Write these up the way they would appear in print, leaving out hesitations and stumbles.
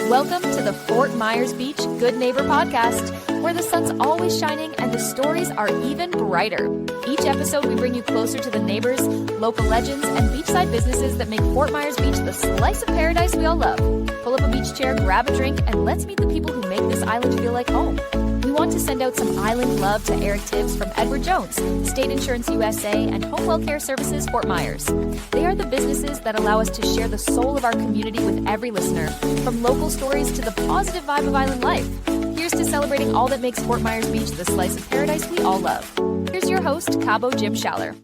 Welcome to the Fort Myers Beach Good Neighbor podcast, where the sun's always shining and the stories are even brighter. Each episode, we bring you closer to the neighbors, local legends, and beachside businesses that make Fort Myers Beach the slice of paradise we all love. Pull up a beach chair, grab a drink, and let's meet the people who make this island feel like home. We want to send out some island love to Eric Tibbs from Edward Jones, State Insurance USA, and Home Well Care Services Fort Myers. They are the businesses that allow us to share the soul of our community with every listener, from local stories to the positive vibe of island life. Here's to celebrating all that makes Fort Myers Beach the slice of paradise we all love. Here's your host, Cabo Jim Schaller.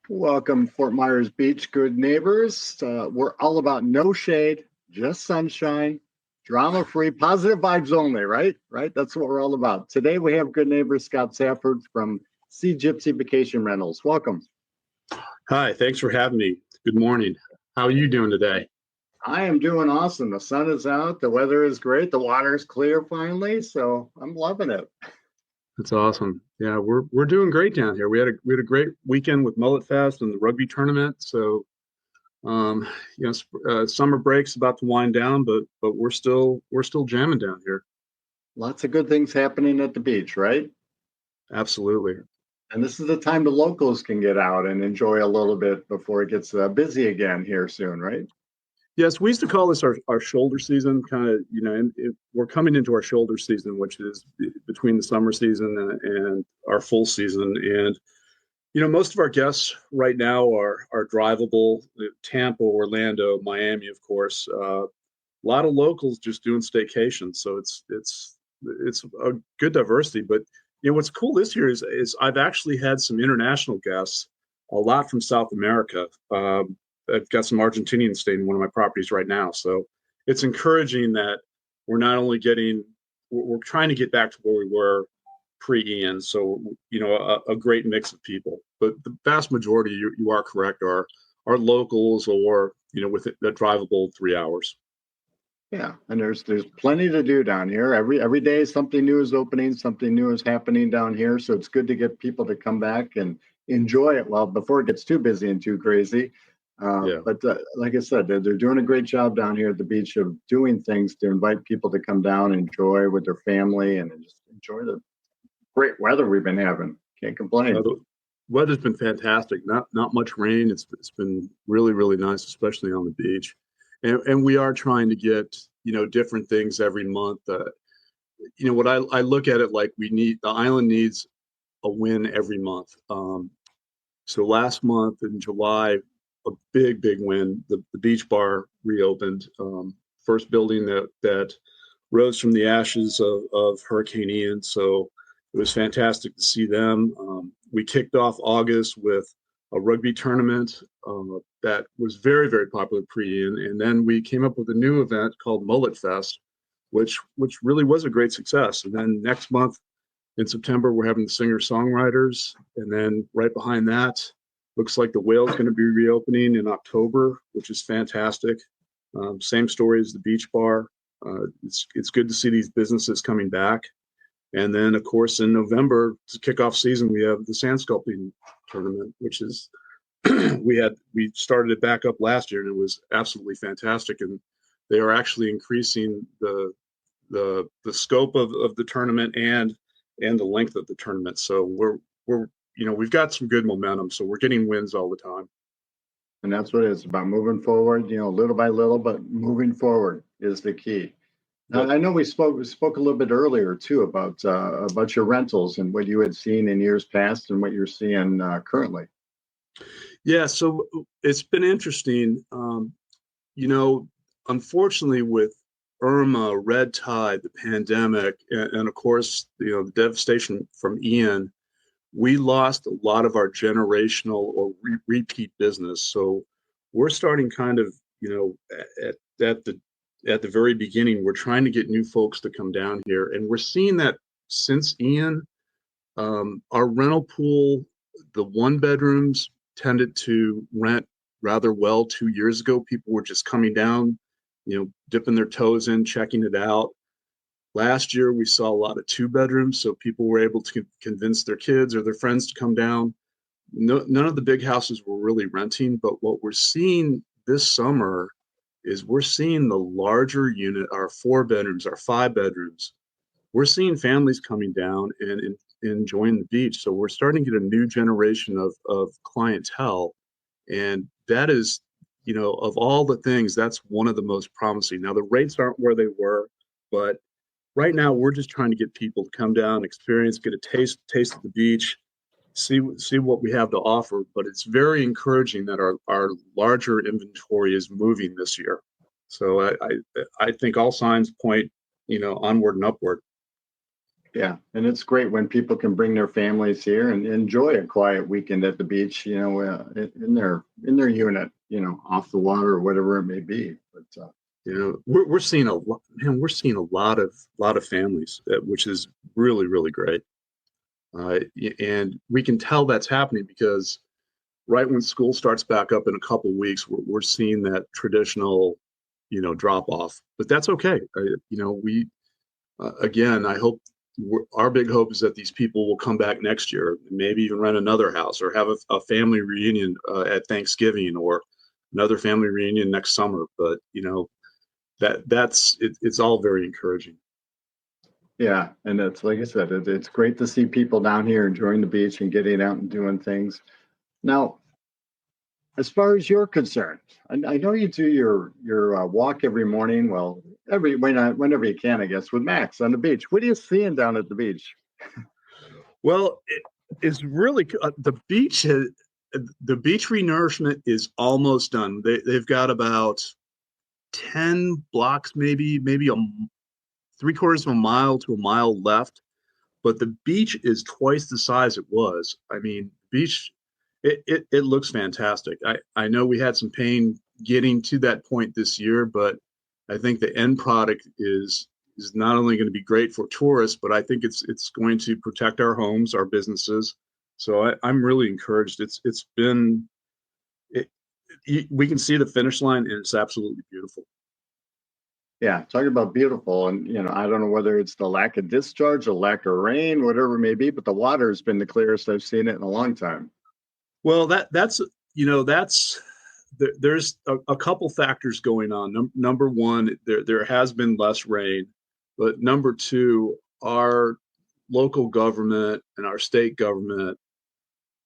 Welcome, Fort Myers Beach good neighbors. We're all about no shade, just sunshine, drama-free, positive vibes only, right? That's what we're all about. Today we have good neighbor Scott Safford from Sea Gypsy Vacation Rentals. Welcome. Hi, thanks for having me. Good morning. How are you doing today? I am doing awesome. The sun is out. The weather is great. The water is clear finally, so I'm loving it. That's awesome. Yeah, we're doing great down here. We had a great weekend with Mullet Fest and the Rugby Tournament. So, summer break's about to wind down, but we're still jamming down here. Lots of good things happening at the beach, right? Absolutely. And this is the time the locals can get out and enjoy a little bit before it gets busy again here soon, right? Yes, we used to call this our shoulder season, kind of, and we're coming into our shoulder season, which is between the summer season and our full season. And, most of our guests right now are drivable, Tampa, Orlando, Miami, of course. A lot of locals just doing staycations. So it's a good diversity. But, what's cool this year is I've actually had some international guests, a lot from South America. I've got some Argentinians staying in one of my properties right now. So it's encouraging that we're not only we're trying to get back to where we were pre-Ian. So, a great mix of people. But the vast majority, you are correct, are locals or, with a drivable 3 hours. Yeah, and there's plenty to do down here. Every day something new is opening, something new is happening down here. So it's good to get people to come back and enjoy it before it gets too busy and too crazy. But like I said, they're doing a great job down here at the beach of doing things to invite people to come down and enjoy with their family and just enjoy the great weather we've been having. Can't complain. The weather's been fantastic. Not much rain. It's been really, really nice, especially on the beach. And we are trying to get, different things every month. What I look at it like the island needs a win every month. So last month in July, a big win. The beach bar reopened. First building that rose from the ashes of Hurricane Ian. So it was fantastic to see them. We kicked off August with a rugby tournament that was very, very popular pre-Ian. And then we came up with a new event called Mullet Fest, which really was a great success. And then next month in September, we're having the Singer Songwriters. And then right behind that, looks like the Whale's going to be reopening in October, which is fantastic. Same story as the beach bar. It's good to see these businesses coming back. And then, of course, in November, to kick off season, we have the Sand Sculpting Tournament, which is we started it back up last year, and it was absolutely fantastic. And they are actually increasing the scope of the tournament and the length of the tournament. So we've got some good momentum, so we're getting wins all the time. And that's what it's about, moving forward, little by little, but moving forward is the key. Now, I know we spoke a little bit earlier too about your rentals and what you had seen in years past and what you're seeing currently. Yeah, so it's been interesting. Unfortunately, with Irma, red tide, the pandemic, and of course, the devastation from Ian, we lost a lot of our generational or repeat business. So we're starting kind of, at the very beginning, we're trying to get new folks to come down here. And we're seeing that since Ian, our rental pool, the one bedrooms tended to rent rather well 2 years ago. People were just coming down, dipping their toes in, checking it out. Last year, we saw a lot of 2 bedrooms, so people were able to convince their kids or their friends to come down. None of the big houses were really renting, but what we're seeing this summer is we're seeing the larger unit, our 4 bedrooms, our 5 bedrooms. We're seeing families coming down and enjoying the beach. So we're starting to get a new generation of clientele. And that is, of all the things, that's one of the most promising. Now, the rates aren't where they were, but right now we're just trying to get people to come down, experience, get a taste of the beach, see what we have to offer. But it's very encouraging that our larger inventory is moving this year. So I think all signs point, onward and upward. Yeah, and it's great when people can bring their families here and enjoy a quiet weekend at the beach, in their unit, off the water or whatever it may be. But we're seeing a lot, man. We're seeing a lot of families, which is really, really great. And we can tell that's happening because right when school starts back up in a couple of weeks, we're seeing that traditional, drop off. But that's okay. We again, I hope. Our big hope is that these people will come back next year, maybe even rent another house or have a family reunion at Thanksgiving or another family reunion next summer. But it's all very encouraging. Yeah, and it's like I said, it's great to see people down here enjoying the beach and getting out and doing things. Now, as far as you're concerned, I know you do your walk every morning. Well, whenever you can, I guess, with Max on the beach. What are you seeing down at the beach? Well, it's really the beach. The beach renourishment is almost done. They've got about 10 blocks, maybe a 3/4 of a mile to a mile left. But the beach is twice the size it was. I mean, beach. It looks fantastic. I know we had some pain getting to that point this year, but I think the end product is not only going to be great for tourists, but I think it's going to protect our homes, our businesses. So I'm really encouraged. We can see the finish line, and it's absolutely beautiful. Yeah, talking about beautiful, and I don't know whether it's the lack of discharge, the lack of rain, whatever it may be, but the water has been the clearest I've seen it in a long time. Well, there's a couple factors going on. Number one, there has been less rain, but number two, our local government and our state government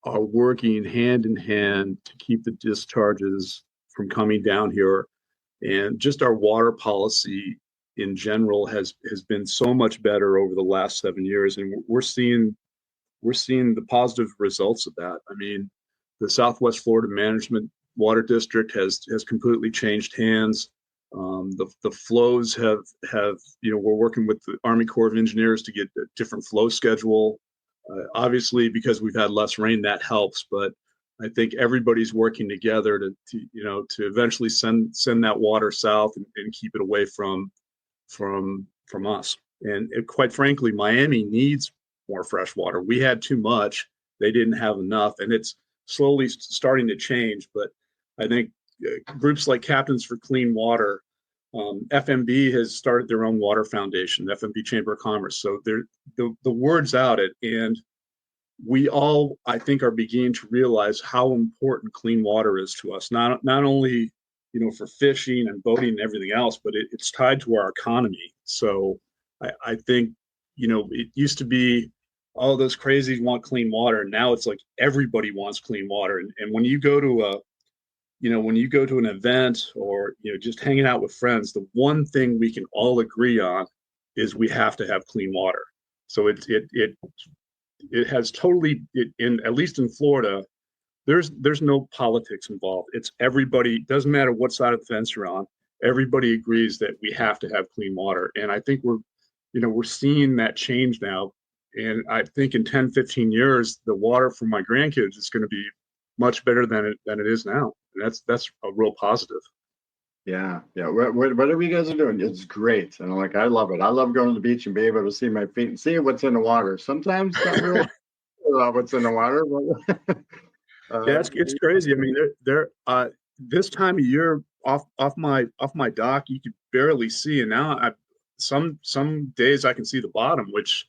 are working hand in hand to keep the discharges from coming down here. And just our water policy in general has been so much better over the last 7 years. And we're seeing the positive results of that. I mean, the Southwest Florida Management Water District has completely changed hands. The flows have we're working with the Army Corps of Engineers to get a different flow schedule. Obviously, because we've had less rain, that helps. But I think everybody's working together to eventually send that water south and keep it away from us. And quite frankly, Miami needs more fresh water. We had too much; they didn't have enough, and it's slowly starting to change. But I think groups like Captains for Clean Water, FMB has started their own water foundation, FMB Chamber of Commerce. So the word's out, and we all, I think, are beginning to realize how important clean water is to us. Not only for fishing and boating and everything else, but it's tied to our economy. So I think it used to be, oh, those crazies want clean water. And now it's like everybody wants clean water. And when you go to an event or just hanging out with friends, the one thing we can all agree on is we have to have clean water. So it has totally, at least in Florida, there's no politics involved. It's everybody. Doesn't matter what side of the fence you're on. Everybody agrees that we have to have clean water. And I think we're seeing that change now. And I think in 10, 15 years, the water for my grandkids is going to be much better than it is now. And that's a real positive. Yeah. Whatever you guys are doing, it's great. And I love it. I love going to the beach and being able to see my feet and seeing what's in the water. Sometimes not really about what's in the water. But, yeah, it's crazy. I mean, they're this time of year off my dock, you could barely see, and now some days I can see the bottom, which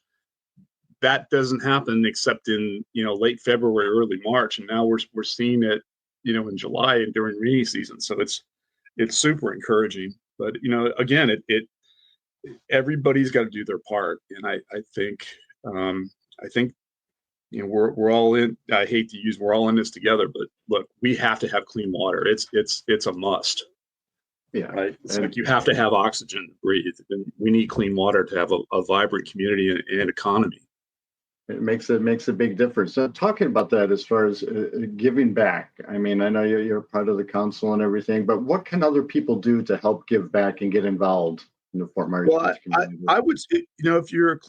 that doesn't happen except in late February, early March, and now we're seeing it in July and during rainy season. So it's super encouraging. But again, it everybody's got to do their part, and I think we're all in. I hate to use we're all in this together, but look, we have to have clean water. It's a must. Yeah, right. It's like you have to have oxygen to breathe, and we need clean water to have a vibrant community and economy. It makes a big difference. So talking about that as far as giving back, I mean, I know you're part of the council and everything, but what can other people do to help give back and get involved in the Fort Myers Beach community? I would say, if you're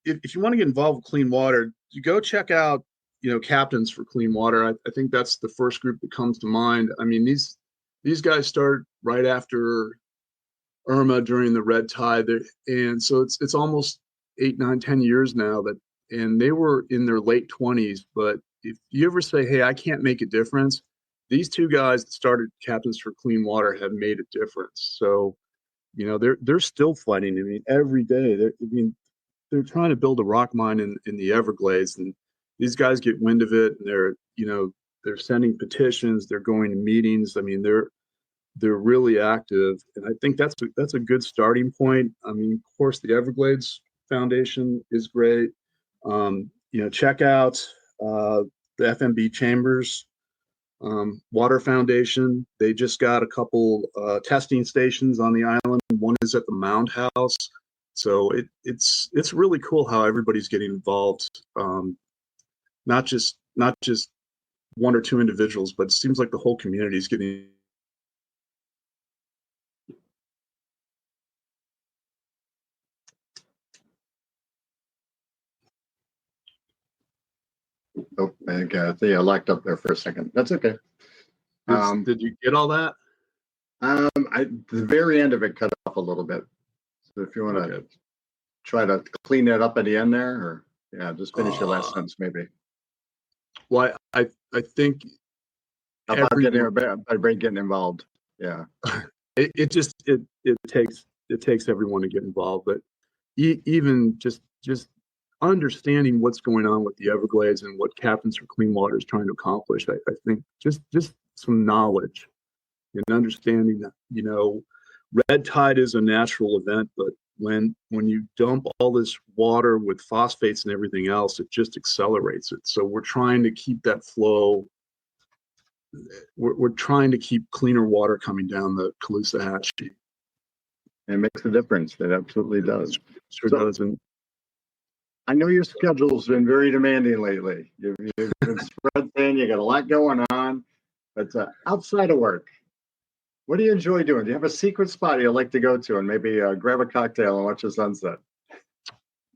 if you want to get involved with clean water, you go check out, Captains for Clean Water. I think that's the first group that comes to mind. I mean, these guys start right after Irma during the red tide, and so it's almost 8, 9, 10 years now and they were in their late 20s. But if you ever say, hey, I can't make a difference, these two guys that started Captains for Clean Water have made a difference. So, they're still fighting. I mean, every day. They're trying to build a rock mine in the Everglades, and these guys get wind of it, and they're sending petitions, they're going to meetings. I mean, they're really active, and I think that's a good starting point. I mean, of course, the Everglades Foundation is great. Check out the FMB Chambers Water Foundation. They just got a couple testing stations on the island. One is at the Mound House. So it's really cool how everybody's getting involved. Not just one or two individuals, but it seems like the whole community is getting. Oh, I think I locked up there for a second. That's okay. Did you get all that? The very end of it cut off a little bit. So if you want to try to clean that up at the end there, or just finish your last sentence maybe. Well, I think about getting involved. Yeah. It takes everyone to get involved, but even just understanding what's going on with the Everglades and what Captains for Clean Water is trying to accomplish, I think just some knowledge and understanding that, red tide is a natural event, but when you dump all this water with phosphates and everything else, it just accelerates it. So we're trying to keep that flow. We're trying to keep cleaner water coming down the Caloosahatchee. It makes a difference. It absolutely does. Sure does. And I know your schedule's been very demanding lately. You've been spread thin. You got a lot going on. But outside of work, what do you enjoy doing? Do you have a secret spot you like to go to and maybe grab a cocktail and watch the sunset?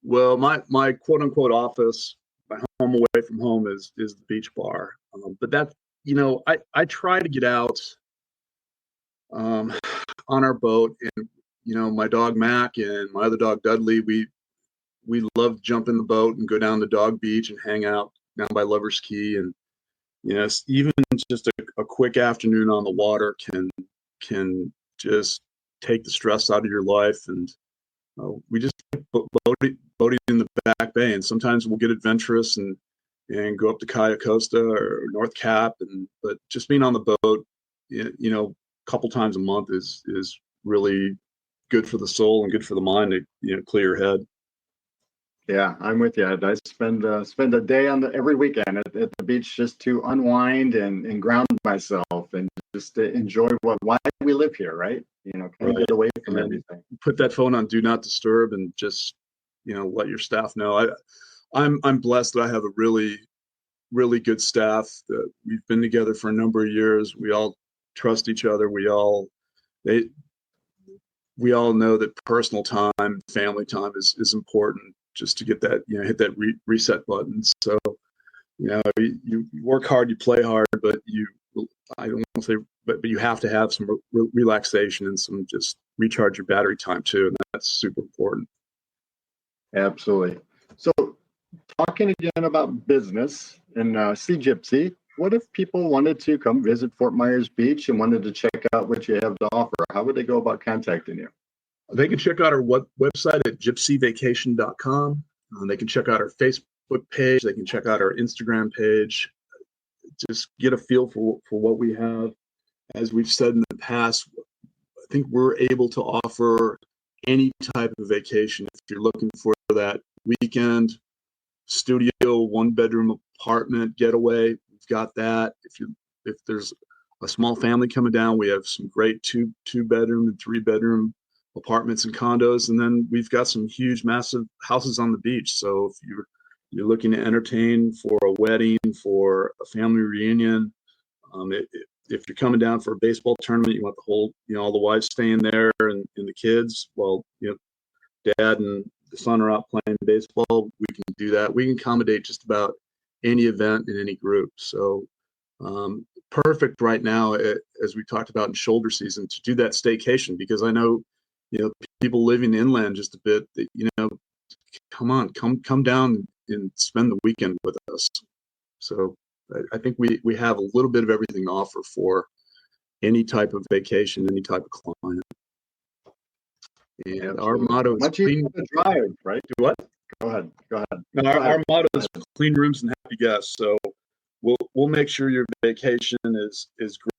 Well, my quote unquote office, my home away from home is the beach bar. But that's, I try to get out on our boat, and my dog Mac and my other dog Dudley, we love to jump in the boat and go down to Dog Beach and hang out down by Lover's Key. And even just a quick afternoon on the water can just take the stress out of your life. And we just boating in the back bay, and sometimes we'll get adventurous and go up to Cayo Costa or North Cap, but just being on the boat, a couple times a month is really good for the soul and good for the mind to clear your head. Yeah, I'm with you. I spend a day every weekend at the beach just to unwind and ground myself and just to enjoy why we live here, right? Kind of get away from everything. Put that phone on Do Not Disturb and just let your staff know. I'm blessed that I have a really, really good staff that we've been together for a number of years. We all trust each other. We all know that personal time, family time is important, just to get that, hit that reset button. So, you work hard, you play hard, but I don't want to say, but you have to have some relaxation and some just recharge your battery time too. And that's super important. Absolutely. So talking again about business and Sea Gypsy, what if people wanted to come visit Fort Myers Beach and wanted to check out what you have to offer? How would they go about contacting you? They can check out our website at gypsyvacation.com. They can check out our Facebook page. They can check out our Instagram page. Just get a feel for what we have. As we've said in the past, think we're able to offer any type of vacation. If you're looking for that weekend studio, 1-bedroom apartment getaway, we've got that. If there's a small family coming down, we have some great two-bedroom and 3-bedroom apartments and condos, and then we've got some huge, massive houses on the beach. So if you're looking to entertain for a wedding, for a family reunion, if you're coming down for a baseball tournament, you want the whole, all the wives staying there and the kids, well, dad and the son are out playing baseball, we can do that. We can accommodate just about any event in any group. So perfect right now, as we talked about in shoulder season, to do that staycation, because I know, people living inland just a bit, that, come down and spend the weekend with us. So I think we have a little bit of everything to offer for any type of vacation, any type of client. And absolutely. Our motto is clean drive, right? Do what? Go ahead. And our motto is clean rooms and happy guests. So we'll make sure your vacation is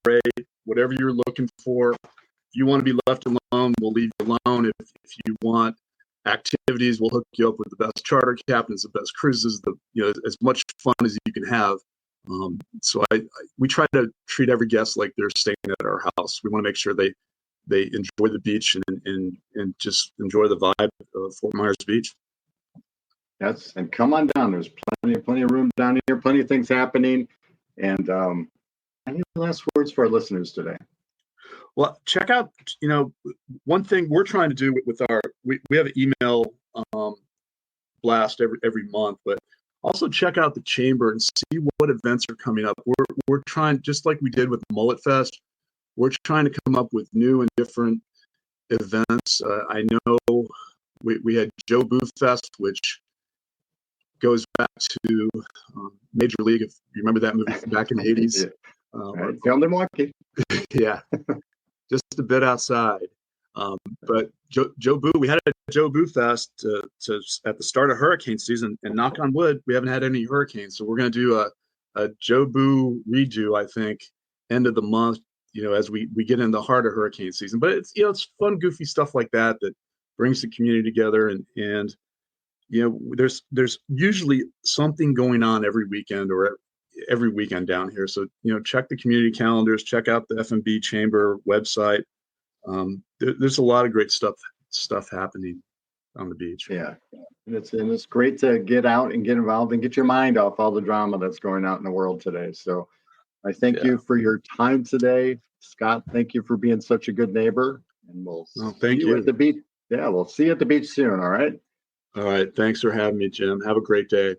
great. Whatever you're looking for. If you want to be left alone, we'll leave you alone. If you want activities, we'll hook you up with the best charter captains, the best cruises, as much fun as you can have. So we try to treat every guest like they're staying at our house. We want to make sure they enjoy the beach and just enjoy the vibe of Fort Myers Beach. Yes, and come on down. There's plenty of room down here, plenty of things happening. And any last words for our listeners today? Well, check out, one thing we're trying to do with we have an email blast every month, but also check out the chamber and see what events are coming up. We're trying, just like we did with Mullet Fest, we're trying to come up with new and different events. I know we had Joe Boo Fest, which goes back to Major League, if you remember that movie from back in the 80s. Filmed in Milwaukee. Yeah, just a bit outside. But Joe Boo, we had a Joe Boo Fest to at the start of hurricane season, and knock on wood, we haven't had any hurricanes. So we're going to do a Joe Boo redo, I think, end of the month, as we get in the heart of hurricane season. But it's, it's fun, goofy stuff like that brings the community together. And there's usually something going on every weekend or every weekend down here. So, check the community calendars, check out the FMB Chamber website. There's a lot of great stuff happening on the beach. Yeah, and it's great to get out and get involved and get your mind off all the drama that's going out in the world today. So I thank you for your time today, Scott. Thank you for being such a good neighbor, and we'll see you at the beach. Yeah, we'll see you at the beach soon. All right. All right. Thanks for having me, Jim. Have a great day.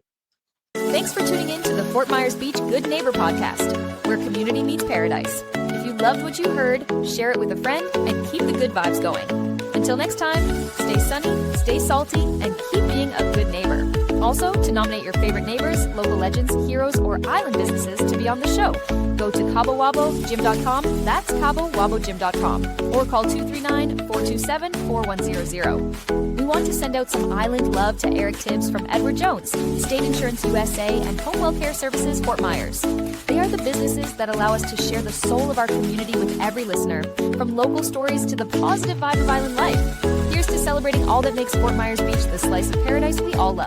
Thanks for tuning in to the Fort Myers Beach Good Neighbor podcast, where community meets paradise. If you loved what you heard, share it with a friend and keep the good vibes going. Until next time, stay sunny, stay salty, and keep being a good neighbor. Also, to nominate your favorite neighbors, local legends, heroes, or island businesses to be on the show, go to CaboWaboGym.com, that's CaboWaboGym.com, or call 239-427-4100. We want to send out some island love to Eric Tibbs from Edward Jones, State Insurance USA, and Home Welfare Services Fort Myers. They are the businesses that allow us to share the soul of our community with every listener, from local stories to the positive vibe of island life. Here's to celebrating all that makes Fort Myers Beach the slice of paradise we all love.